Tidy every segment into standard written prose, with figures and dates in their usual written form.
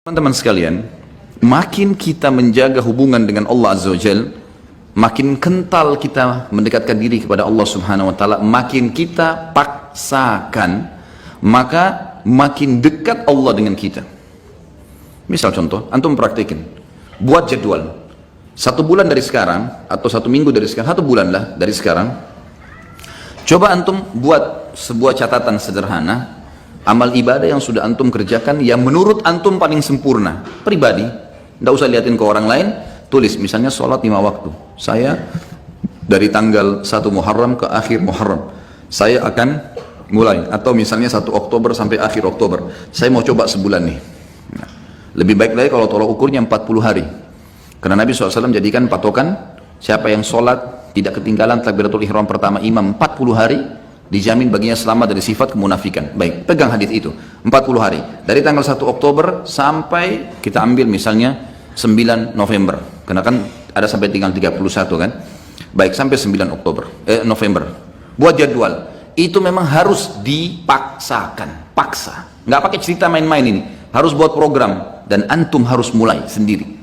Teman-teman sekalian, makin kita menjaga hubungan dengan Allah Azza wa Jal, makin kental kita mendekatkan diri kepada Allah Subhanahu wa Ta'ala, makin kita paksakan, maka makin dekat Allah dengan kita. Misal contoh, antum praktekin, buat jadwal 1 bulan dari sekarang, atau 1 minggu dari sekarang, 1 bulan lah dari sekarang, coba antum buat sebuah catatan sederhana amal ibadah yang sudah antum kerjakan yang menurut antum paling sempurna, pribadi, tidak usah liatin ke orang lain. Tulis misalnya sholat 5 waktu, saya dari tanggal 1 Muharram ke akhir Muharram saya akan mulai, atau misalnya 1 Oktober sampai akhir Oktober saya mau coba sebulan nih. Nah, lebih baik lagi kalau tolak ukurnya 40 hari, karena Nabi SAW jadikan patokan siapa yang sholat tidak ketinggalan takbiratul ihram pertama imam 40 hari, dijamin baginya selamat dari sifat kemunafikan. Baik, pegang hadis itu 40 hari dari tanggal 1 Oktober sampai kita ambil misalnya 9 November, karena kan ada sampai tinggal 31 kan. Baik, sampai 9 November buat jadwal. Itu memang harus dipaksakan, paksa, nggak pakai cerita main-main, ini harus buat program dan antum harus mulai sendiri.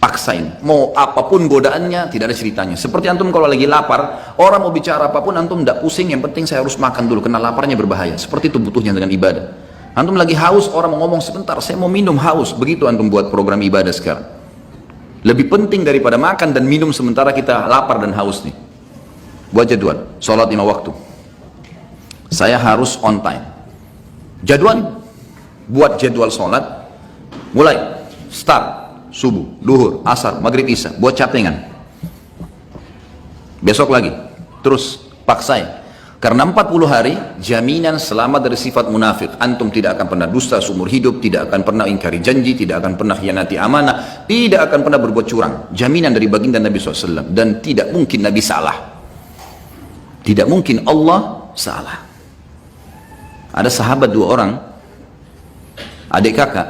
Paksain, mau apapun godaannya, tidak ada ceritanya. Seperti antum kalau lagi lapar, orang mau bicara apapun antum tidak pusing, yang penting saya harus makan dulu, karena laparnya berbahaya. Seperti itu butuhnya dengan ibadah. Antum lagi haus, orang mau ngomong sebentar, saya mau minum, haus. Begitu antum buat program ibadah sekarang. Lebih penting daripada makan dan minum sementara kita lapar dan haus nih. Buat jadwal, sholat 5 waktu. Saya harus on time. Jadwal, buat jadwal sholat, mulai, start. Subuh, duhur, asar, maghrib, isya, buat catengan. Besok lagi, terus paksain. Karena 40 hari jaminan selamat dari sifat munafik. Antum tidak akan pernah dusta seumur hidup, tidak akan pernah ingkari janji, tidak akan pernah khianati amanah, tidak akan pernah berbuat curang. Jaminan dari baginda Nabi SAW. Dan tidak mungkin Nabi salah, tidak mungkin Allah salah. Ada sahabat 2 orang, adik kakak,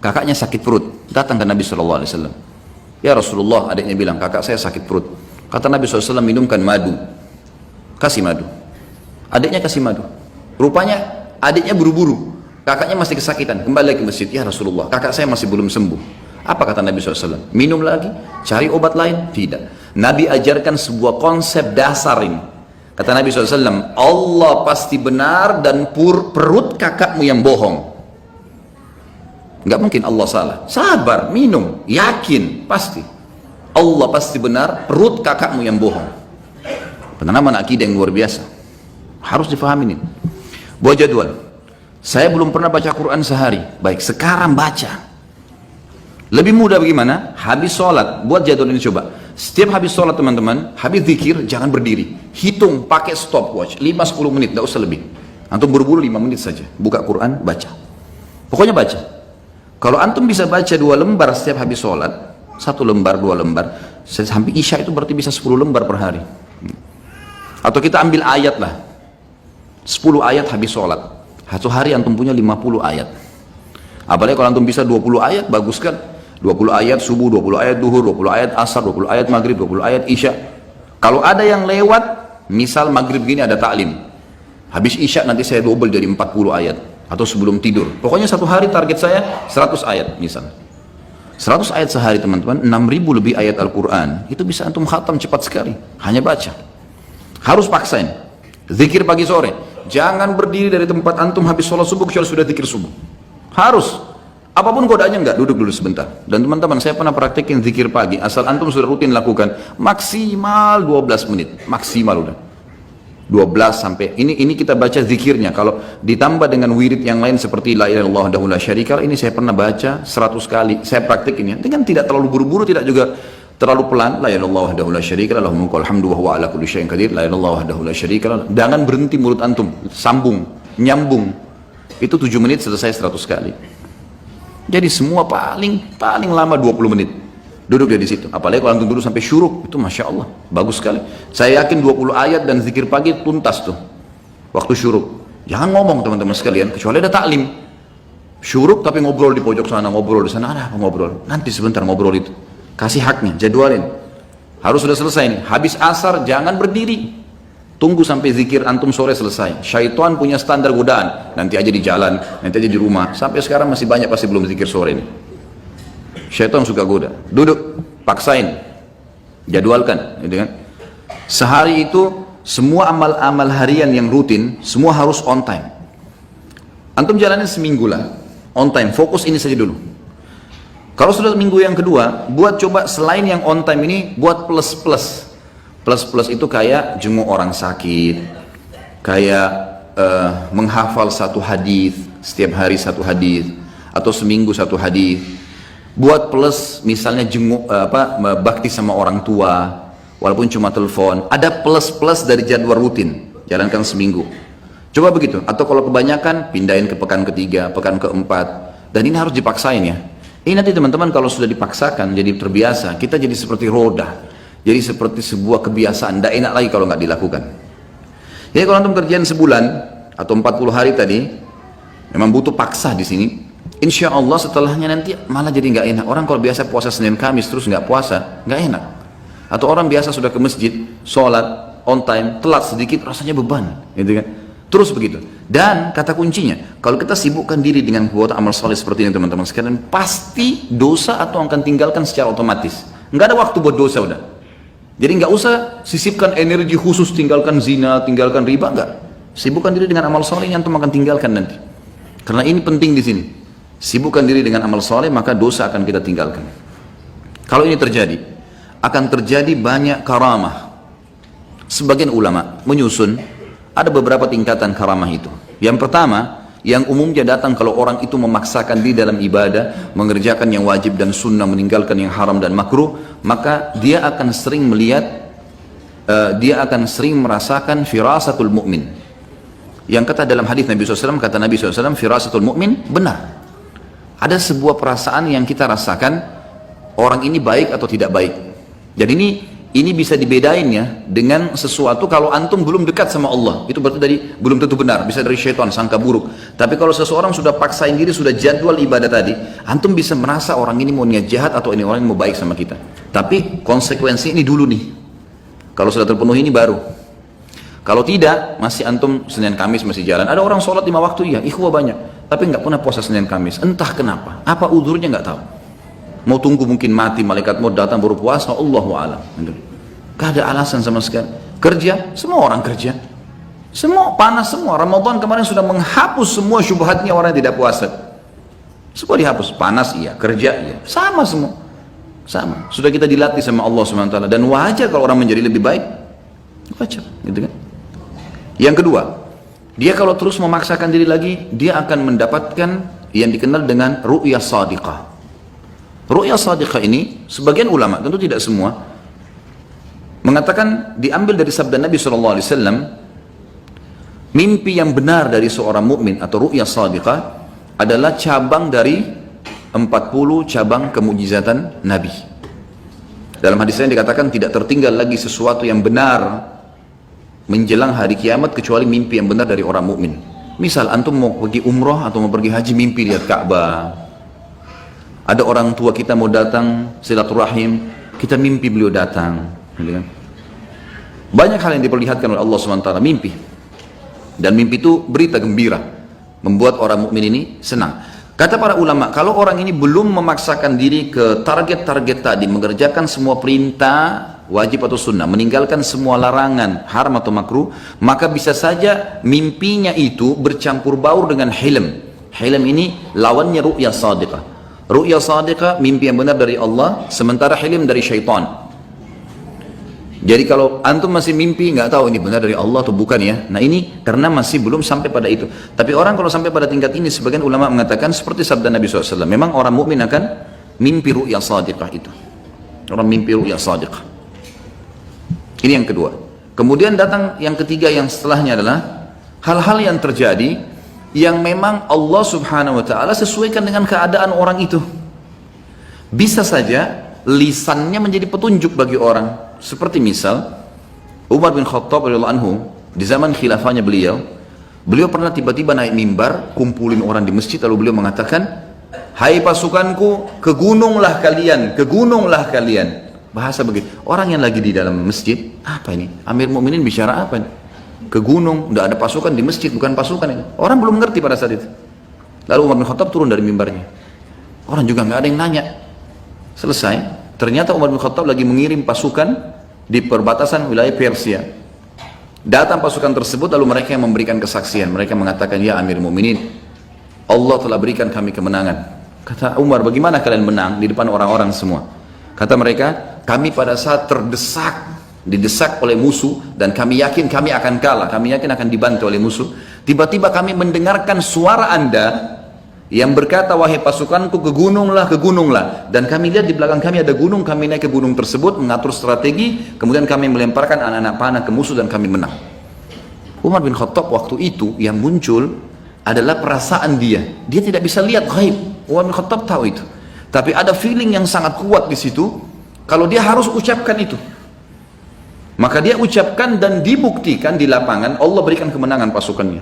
kakaknya sakit perut, datang ke Nabi SAW. Ya Rasulullah, adiknya bilang, kakak saya sakit perut. Kata Nabi SAW, minumkan madu, kasih madu. Adiknya kasih madu. Rupanya adiknya buru-buru, kakaknya masih kesakitan, kembali lagi ke masjid. Ya Rasulullah, kakak saya masih belum sembuh. Apa kata Nabi SAW? Minum lagi, cari obat lain? Tidak. Nabi ajarkan sebuah konsep dasar ini. Kata Nabi SAW, Allah pasti benar dan perut kakakmu yang bohong. Nggak mungkin Allah salah. Sabar, minum, yakin, pasti Allah pasti benar, perut kakakmu yang bohong. Penanaman akidah yang luar biasa, harus difahami ini. Buat jadwal, saya belum pernah baca Quran sehari. Baik, sekarang baca. Lebih mudah bagaimana? Habis sholat, buat jadwal ini coba. Setiap habis sholat teman-teman, habis zikir, jangan berdiri, hitung pakai stopwatch 5-10 menit, tidak usah lebih. Antum buru-buru 5 menit saja, buka Quran, baca, pokoknya baca. Kalau antum bisa baca 2 lembar setiap habis sholat, 1 lembar, 2 lembar, sampai isya itu berarti bisa 10 lembar per hari. Atau kita ambil ayat lah, 10 ayat habis sholat, 1 hari antum punya 50 ayat. Apalagi kalau antum bisa 20 ayat, bagus kan? 20 ayat subuh, 20 ayat duhur, 20 ayat asar, 20 ayat maghrib, 20 ayat isya. Kalau ada yang lewat, misal maghrib gini ada ta'lim, habis isya nanti saya double jadi 40 ayat. Atau sebelum tidur, pokoknya 1 hari target saya 100 ayat misalnya. 100 ayat sehari teman-teman, 6.000 lebih ayat Al-Quran, itu bisa antum khatam cepat sekali, hanya baca. Harus paksain. Zikir pagi sore, jangan berdiri dari tempat antum habis sholat subuh kecuali sudah zikir subuh. Harus, apapun godaannya enggak, duduk dulu sebentar. Dan teman-teman, saya pernah praktekin zikir pagi, asal antum sudah rutin lakukan, maksimal 12 menit, maksimal udah 12 sampai ini kita baca zikirnya. Kalau ditambah dengan wirid yang lain seperti la ilaha illallah wahdahu la syarika, ini saya pernah baca 100 kali. Saya praktikin ya, dengan tidak terlalu buru-buru, tidak juga terlalu pelan. La ilaha illallah wahdahu la syarika lahul mulku wal hamdu wa huwa ala kulli syai'in qadir. La ilaha illallah wahdahu la syarika lah. Jangan berhenti mulut antum, sambung, nyambung. Itu 7 menit selesai 100 kali. Jadi semua paling lama 20 menit. Duduk dia di situ. Apalagi kalau antum duduk sampai syuruk, itu masya Allah, bagus sekali. Saya yakin 20 ayat dan zikir pagi tuntas tuh waktu syuruk. Jangan ngomong teman-teman sekalian, kecuali ada taklim. Syuruk tapi ngobrol di pojok sana, ngobrol di sana, ada apa ngobrol? Nanti sebentar ngobrol itu. Kasih haknya, jadwalin. Harus sudah selesai nih. Habis asar jangan berdiri. Tunggu sampai zikir antum sore selesai. Syaitan punya standar godaan. Nanti aja di jalan, nanti aja di rumah. Sampai sekarang masih banyak pasti belum zikir sore ini. Syaitan suka goda. Duduk, paksain, jadwalkan, gitu kan. Sehari itu semua amal-amal harian yang rutin semua harus on time. Antum jalanin seminggu lah, on time, fokus ini saja dulu. Kalau sudah minggu yang kedua, buat coba selain yang on time ini, buat plus-plus. Plus-plus itu kayak jenguk orang sakit, kayak menghafal satu hadis, setiap hari satu hadis, atau seminggu satu hadis. Buat plus, misalnya jenguk bakti sama orang tua, walaupun cuma telepon. Ada plus-plus dari jadwal rutin, jalankan seminggu. Coba begitu. Atau kalau kebanyakan, pindahin ke pekan ketiga, pekan keempat. Dan ini harus dipaksain ya. Ini nanti teman-teman kalau sudah dipaksakan, jadi terbiasa, kita jadi seperti roda. Jadi seperti sebuah kebiasaan, tidak enak lagi kalau nggak dilakukan. Jadi kalau antum kerjaan sebulan atau 40 hari tadi, memang butuh paksa di sini. Insya Allah setelahnya nanti malah jadi nggak enak. Orang kalau biasa puasa Senin Kamis terus nggak puasa, nggak enak. Atau orang biasa sudah ke masjid, sholat on time, telat sedikit rasanya beban, gitu kan? Terus begitu. Dan kata kuncinya, kalau kita sibukkan diri dengan buat amal soleh seperti ini teman-teman sekalian, pasti dosa atau akan tinggalkan secara otomatis. Nggak ada waktu buat dosa udah. Jadi nggak usah sisipkan energi khusus tinggalkan zina, tinggalkan riba, nggak. Sibukkan diri dengan amal soleh yang antum akan tinggalkan nanti. Karena ini penting di sini. Sibukkan diri dengan amal soleh maka dosa akan kita tinggalkan. Kalau ini terjadi, akan terjadi banyak karamah. Sebagian ulama menyusun ada beberapa tingkatan karamah itu. Yang pertama, yang umumnya datang kalau orang itu memaksakan diri dalam ibadah, mengerjakan yang wajib dan sunnah, meninggalkan yang haram dan makruh, maka dia akan sering melihat, dia akan sering merasakan firasatul mu'min. Yang kata dalam hadis Nabi SAW, kata Nabi SAW, firasatul mu'min benar. Ada sebuah perasaan yang kita rasakan, orang ini baik atau tidak baik. Jadi ini bisa dibedain ya dengan sesuatu kalau antum belum dekat sama Allah. Itu berarti dari belum tentu benar, bisa dari syaitan, sangka buruk. Tapi kalau seseorang sudah paksain diri, sudah jadwal ibadah tadi, antum bisa merasa orang ini mau niat jahat atau ini orang yang mau baik sama kita. Tapi konsekuensi ini dulu nih. Kalau sudah terpenuhi ini baru. Kalau tidak, masih antum Senin Kamis masih jalan. Ada orang sholat 5 waktu, iya, ikhwah banyak. Tapi nggak pernah puasa Senin Kamis. Entah kenapa. Apa udhurnya nggak tahu. Mau tunggu mungkin mati, malaikat mau datang baru puasa, Allahu a'lam. Gak ada alasan sama sekali. Kerja, semua orang kerja. Semua panas semua. Ramadan kemarin sudah menghapus semua syubhatnya orang yang tidak puasa. Semua dihapus. Panas iya, kerja iya. Sama semua. Sama. Sudah kita dilatih sama Allah SWT. Dan wajar kalau orang menjadi lebih baik. Wajar. Gitu kan? Yang kedua, dia kalau terus memaksakan diri lagi, dia akan mendapatkan yang dikenal dengan ru'yah sadiqah. Ru'yah sadiqah ini, sebagian ulama, tentu tidak semua, mengatakan diambil dari sabda Nabi SAW, mimpi yang benar dari seorang mukmin atau ru'yah sadiqah adalah cabang dari 40 cabang kemujizatan Nabi. Dalam hadis lain dikatakan tidak tertinggal lagi sesuatu yang benar menjelang hari kiamat kecuali mimpi yang benar dari orang mukmin. Misal antum mau pergi umroh atau mau pergi haji, mimpi lihat Ka'bah. Ada orang tua kita mau datang silaturahim, kita mimpi beliau datang. Banyak hal yang diperlihatkan oleh Allah SWT, mimpi. Dan mimpi itu berita gembira, membuat orang mukmin ini senang. Kata para ulama, kalau orang ini belum memaksakan diri ke target-target tadi, mengerjakan semua perintah wajib atau sunnah, meninggalkan semua larangan haram atau makruh, maka bisa saja mimpinya itu bercampur baur dengan hilm. Hilm ini lawannya ru'yah sadiqah. Ru'yah sadiqah mimpi yang benar dari Allah, sementara hilm dari syaitan. Jadi kalau antum masih mimpi nggak tahu ini benar dari Allah atau bukan ya. Nah ini karena masih belum sampai pada itu. Tapi orang kalau sampai pada tingkat ini, sebagian ulama mengatakan seperti sabda Nabi SAW, memang orang mukmin akan mimpi ru'yah sadiqah itu. Orang mimpi ru'yah sadiqah. Ini yang kedua. Kemudian datang yang ketiga, yang setelahnya adalah hal-hal yang terjadi yang memang Allah Subhanahu wa ta'ala sesuaikan dengan keadaan orang itu. Bisa saja lisannya menjadi petunjuk bagi orang. Seperti misal Umar bin Khattab radhiyallahu anhu, di zaman khilafahnya beliau pernah tiba-tiba naik mimbar, kumpulin orang di masjid, lalu beliau mengatakan, "Hai pasukanku, ke gununglah kalian, ke gununglah kalian." Bahasa begitu. Orang yang lagi di dalam masjid, apa ini? Amir Mu'minin bicara apa ini? Ke gunung, udah ada pasukan di masjid, bukan pasukan ini. Orang belum mengerti pada saat itu. Lalu Umar bin Khattab turun dari mimbarnya. Orang juga nggak ada yang nanya. Selesai. Ternyata Umar bin Khattab lagi mengirim pasukan di perbatasan wilayah Persia. Datang pasukan tersebut, lalu mereka yang memberikan kesaksian. Mereka mengatakan, ya Amir Mu'minin, Allah telah berikan kami kemenangan. Kata Umar, bagaimana kalian menang di depan orang-orang semua? Kata mereka, kami pada saat didesak oleh musuh, dan kami yakin kami akan kalah, kami yakin akan dibantu oleh musuh. Tiba-tiba kami mendengarkan suara Anda yang berkata, wahai pasukanku, ke gununglah. Dan kami lihat di belakang kami ada gunung, kami naik ke gunung tersebut, mengatur strategi, kemudian kami melemparkan anak-anak panah ke musuh dan kami menang. Umar bin Khattab waktu itu yang muncul adalah perasaan dia tidak bisa lihat ghaib. Umar bin Khattab tahu itu, tapi ada feeling yang sangat kuat di situ, kalau dia harus ucapkan itu. Maka dia ucapkan dan dibuktikan di lapangan, Allah berikan kemenangan pasukannya.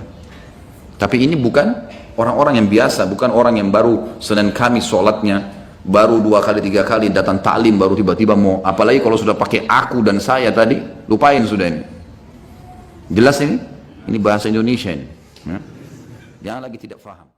Tapi ini bukan orang-orang yang biasa, bukan orang yang baru Senin Kamis sholatnya, baru 2 kali 3 kali datang taklim, baru tiba-tiba mau, apalagi kalau sudah pakai aku dan saya tadi, lupain sudah ini. Jelas ini? Ini bahasa Indonesia ini. Jangan lagi tidak faham.